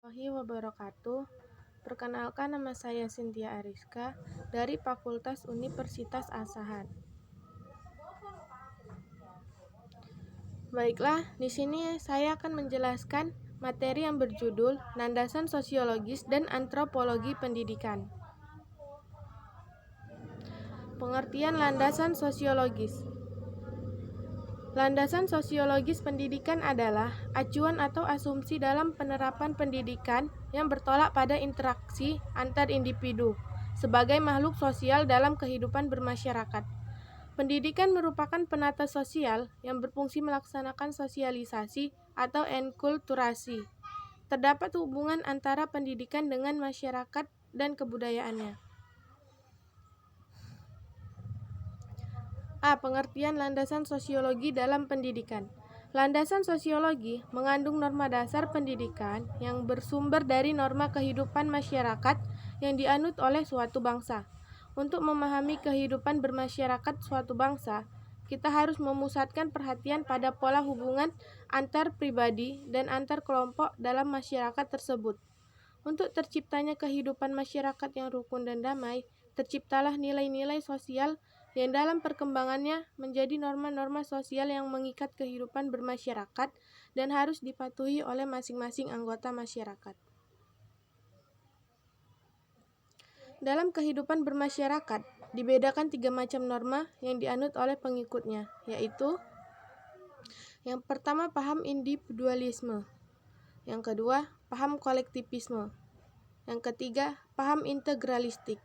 Warahmatullahi wabarakatuh. Perkenalkan, nama saya Cynthia Ariska dari Fakultas Universitas Asahan. Baiklah, di sini saya akan menjelaskan materi yang berjudul Landasan Sosiologis dan Antropologi Pendidikan. Pengertian landasan sosiologis. Landasan sosiologis pendidikan adalah acuan atau asumsi dalam penerapan pendidikan yang bertolak pada interaksi antar individu sebagai makhluk sosial dalam kehidupan bermasyarakat. Pendidikan merupakan penata sosial yang berfungsi melaksanakan sosialisasi atau enkulturasi. Terdapat hubungan antara pendidikan dengan masyarakat dan kebudayaannya. Pengertian landasan sosiologi dalam pendidikan. Landasan sosiologi mengandung norma dasar pendidikan yang bersumber dari norma kehidupan masyarakat yang dianut oleh suatu bangsa. Untuk memahami kehidupan bermasyarakat suatu bangsa, kita harus memusatkan perhatian pada pola hubungan antar pribadi dan antar kelompok dalam masyarakat tersebut. Untuk terciptanya kehidupan masyarakat yang rukun dan damai, terciptalah nilai-nilai sosial yang dalam perkembangannya menjadi norma-norma sosial yang mengikat kehidupan bermasyarakat dan harus dipatuhi oleh masing-masing anggota masyarakat. Dalam kehidupan bermasyarakat, dibedakan 3 macam norma yang dianut oleh pengikutnya, yaitu yang pertama, paham individualisme. Yang kedua, paham kolektivisme. Yang ketiga, paham integralistik.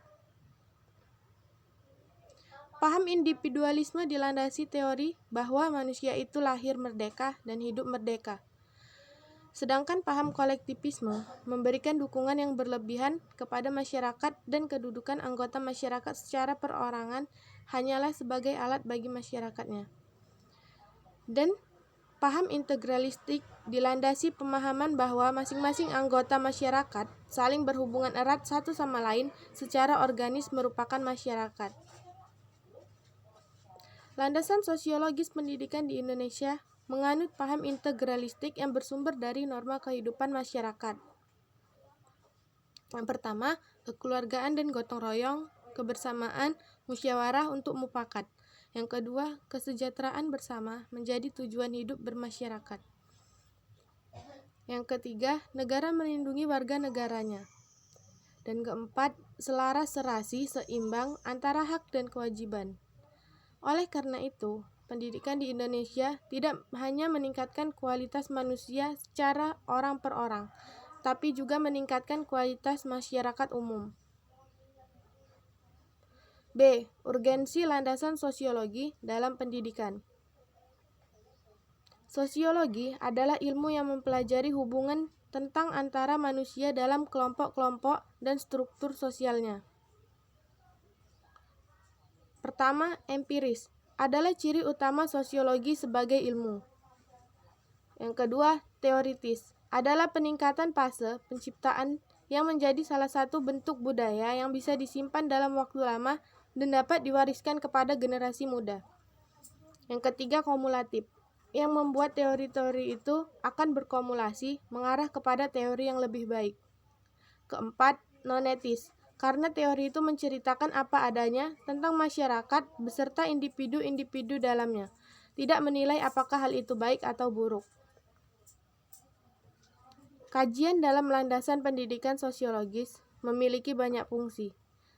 Paham individualisme dilandasi teori bahwa manusia itu lahir merdeka dan hidup merdeka. Sedangkan paham kolektivisme memberikan dukungan yang berlebihan kepada masyarakat dan kedudukan anggota masyarakat secara perorangan hanyalah sebagai alat bagi masyarakatnya. Dan paham integralistik dilandasi pemahaman bahwa masing-masing anggota masyarakat saling berhubungan erat satu sama lain secara organis merupakan masyarakat. Landasan sosiologis pendidikan di Indonesia menganut paham integralistik yang bersumber dari norma kehidupan masyarakat. Yang pertama, kekeluargaan dan gotong royong, kebersamaan, musyawarah untuk mufakat. Yang kedua, kesejahteraan bersama menjadi tujuan hidup bermasyarakat. Yang ketiga, negara melindungi warga negaranya. Dan keempat, selaras serasi seimbang antara hak dan kewajiban. Oleh karena itu, pendidikan di Indonesia tidak hanya meningkatkan kualitas manusia secara orang per orang, tapi juga meningkatkan kualitas masyarakat umum. B. Urgensi landasan sosiologi dalam pendidikan. Sosiologi adalah ilmu yang mempelajari hubungan tentang antara manusia dalam kelompok-kelompok dan struktur sosialnya. Pertama, empiris adalah ciri utama sosiologi sebagai ilmu. Yang kedua, teoritis adalah peningkatan fase penciptaan yang menjadi salah satu bentuk budaya yang bisa disimpan dalam waktu lama dan dapat diwariskan kepada generasi muda. Yang ketiga, kumulatif, yang membuat teori-teori itu akan berkumulasi mengarah kepada teori yang lebih baik. Keempat, nonetis, karena teori itu menceritakan apa adanya tentang masyarakat beserta individu-individu dalamnya, tidak menilai apakah hal itu baik atau buruk. Kajian dalam landasan pendidikan sosiologis memiliki banyak fungsi.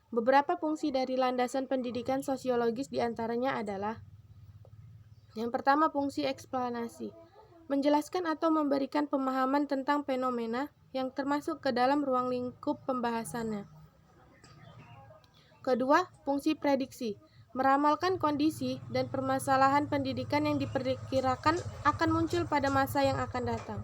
Beberapa fungsi dari landasan pendidikan sosiologis diantaranya adalah: yang pertama, fungsi eksplanasi, menjelaskan atau memberikan pemahaman tentang fenomena yang termasuk ke dalam ruang lingkup pembahasannya. Kedua, fungsi prediksi, meramalkan kondisi dan permasalahan pendidikan yang diperkirakan akan muncul pada masa yang akan datang.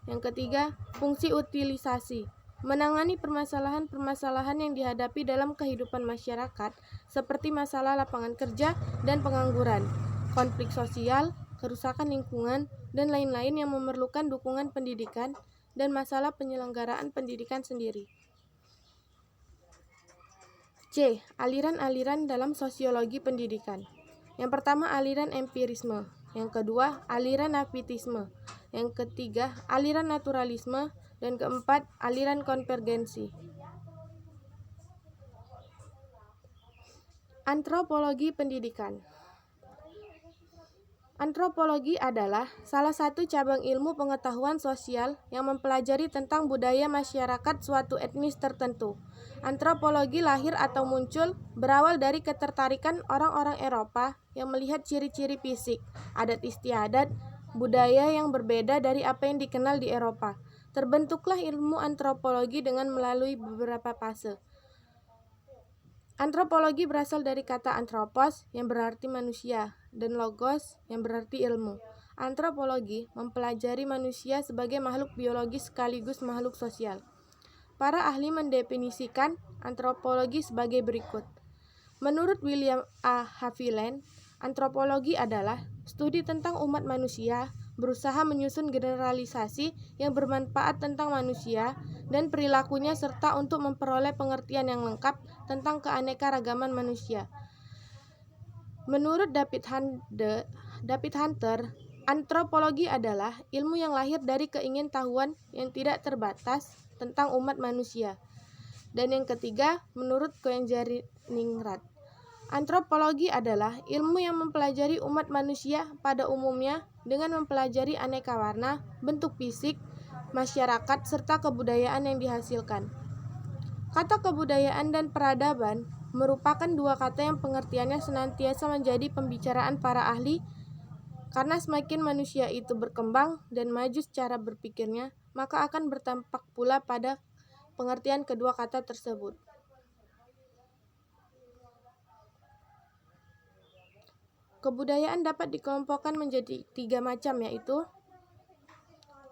Yang ketiga, fungsi utilisasi, menangani permasalahan-permasalahan yang dihadapi dalam kehidupan masyarakat seperti masalah lapangan kerja dan pengangguran, konflik sosial, kerusakan lingkungan, dan lain-lain yang memerlukan dukungan pendidikan dan masalah penyelenggaraan pendidikan sendiri. C. Aliran-aliran dalam sosiologi pendidikan. Yang pertama, aliran empirisme. Yang kedua, aliran nafitisme. Yang ketiga, aliran naturalisme. Dan keempat, aliran konvergensi. Antropologi pendidikan. Antropologi adalah salah satu cabang ilmu pengetahuan sosial yang mempelajari tentang budaya masyarakat suatu etnis tertentu. Antropologi lahir atau muncul berawal dari ketertarikan orang-orang Eropa yang melihat ciri-ciri fisik, adat istiadat, budaya yang berbeda dari apa yang dikenal di Eropa. Terbentuklah ilmu antropologi dengan melalui beberapa fase. Antropologi berasal dari kata anthropos yang berarti manusia dan logos yang berarti ilmu. Antropologi mempelajari manusia sebagai makhluk biologis sekaligus makhluk sosial. Para ahli mendefinisikan antropologi sebagai berikut. Menurut William A. Haviland, antropologi adalah studi tentang umat manusia, berusaha menyusun generalisasi yang bermanfaat tentang manusia dan perilakunya serta untuk memperoleh pengertian yang lengkap tentang keanekaragaman manusia. Menurut David Hunter, antropologi adalah ilmu yang lahir dari keingintahuan yang tidak terbatas tentang umat manusia. Dan yang ketiga, menurut Koenjeri-Ningrat, antropologi adalah ilmu yang mempelajari umat manusia pada umumnya dengan mempelajari aneka warna, bentuk fisik, masyarakat, serta kebudayaan yang dihasilkan. Kata kebudayaan dan peradaban merupakan dua kata yang pengertiannya senantiasa menjadi pembicaraan para ahli karena semakin manusia itu berkembang dan maju secara berpikirnya, maka akan bertampak pula pada pengertian kedua kata tersebut. Kebudayaan dapat dikelompokkan menjadi 3 macam, yaitu: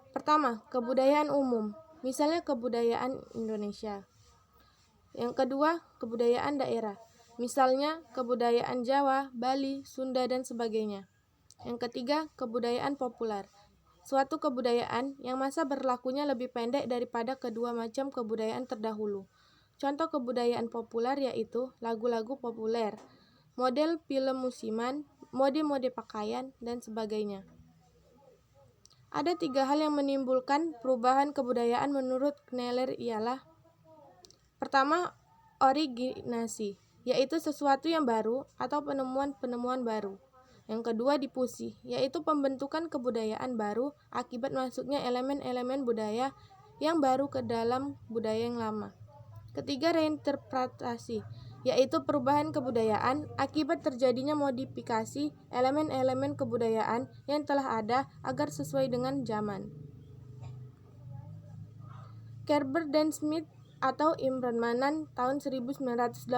pertama, kebudayaan umum, misalnya kebudayaan Indonesia. Yang kedua, kebudayaan daerah, misalnya kebudayaan Jawa, Bali, Sunda, dan sebagainya. Yang ketiga, kebudayaan populer, suatu kebudayaan yang masa berlakunya lebih pendek daripada kedua macam kebudayaan terdahulu. Contoh kebudayaan populer yaitu lagu-lagu populer, model film musiman, mode-mode pakaian, dan sebagainya. Ada 3 hal yang menimbulkan perubahan kebudayaan menurut Kneller ialah: pertama, originasi, yaitu sesuatu yang baru atau penemuan-penemuan baru. Yang kedua, difusi, yaitu pembentukan kebudayaan baru akibat masuknya elemen-elemen budaya yang baru ke dalam budaya yang lama. Ketiga, reinterpretasi, yaitu perubahan kebudayaan akibat terjadinya modifikasi elemen-elemen kebudayaan yang telah ada agar sesuai dengan zaman. Kerber dan Smith atau Imran Manan tahun 1989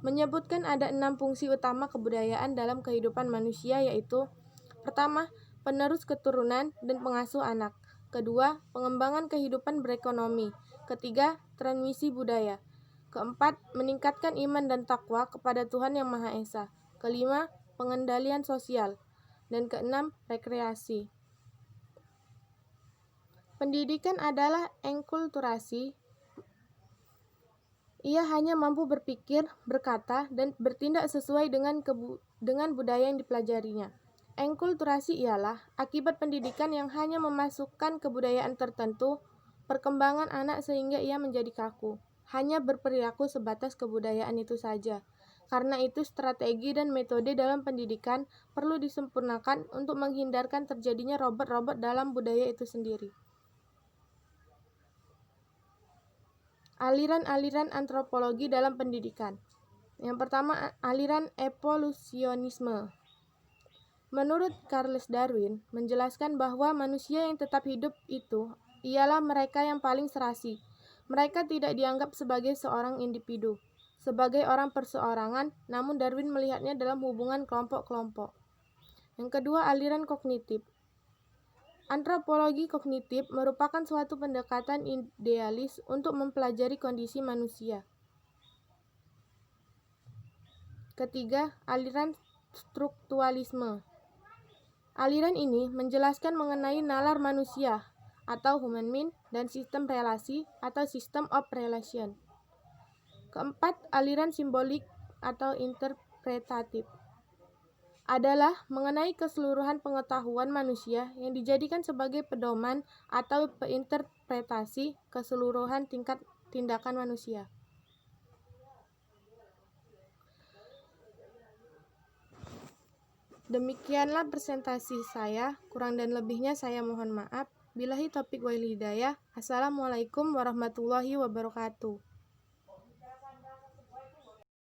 menyebutkan ada 6 fungsi utama kebudayaan dalam kehidupan manusia, yaitu: pertama, penerus keturunan dan pengasuh anak. Kedua, pengembangan kehidupan berekonomi. Ketiga, transmisi budaya. Keempat, meningkatkan iman dan takwa kepada Tuhan Yang Maha Esa. Kelima, pengendalian sosial. Dan keenam, rekreasi. Pendidikan adalah enkulturasi. Ia hanya mampu berpikir, berkata, dan bertindak sesuai dengan budaya yang dipelajarinya. Enkulturasi ialah akibat pendidikan yang hanya memasukkan kebudayaan tertentu, perkembangan anak sehingga ia menjadi kaku, hanya berperilaku sebatas kebudayaan itu saja. Karena itu, strategi dan metode dalam pendidikan perlu disempurnakan untuk menghindarkan terjadinya robot-robot dalam budaya itu sendiri. Aliran-aliran antropologi dalam pendidikan. Yang pertama, aliran evolusionisme. Menurut Charles Darwin, menjelaskan bahwa manusia yang tetap hidup itu ialah mereka yang paling serasi. Mereka tidak dianggap sebagai seorang individu, sebagai orang perseorangan, namun Darwin melihatnya dalam hubungan kelompok-kelompok. Yang kedua, aliran kognitif. Antropologi kognitif merupakan suatu pendekatan idealis untuk mempelajari kondisi manusia. Ketiga, aliran strukturalisme. Aliran ini menjelaskan mengenai nalar manusia atau human mind dan sistem relasi atau system of relation. Keempat, aliran simbolik atau interpretatif adalah mengenai keseluruhan pengetahuan manusia yang dijadikan sebagai pedoman atau menginterpretasi keseluruhan tingkat tindakan manusia. Demikianlah presentasi saya, kurang dan lebihnya saya mohon maaf. Billahi taufiq wal hidayah. Assalamualaikum warahmatullahi wabarakatuh.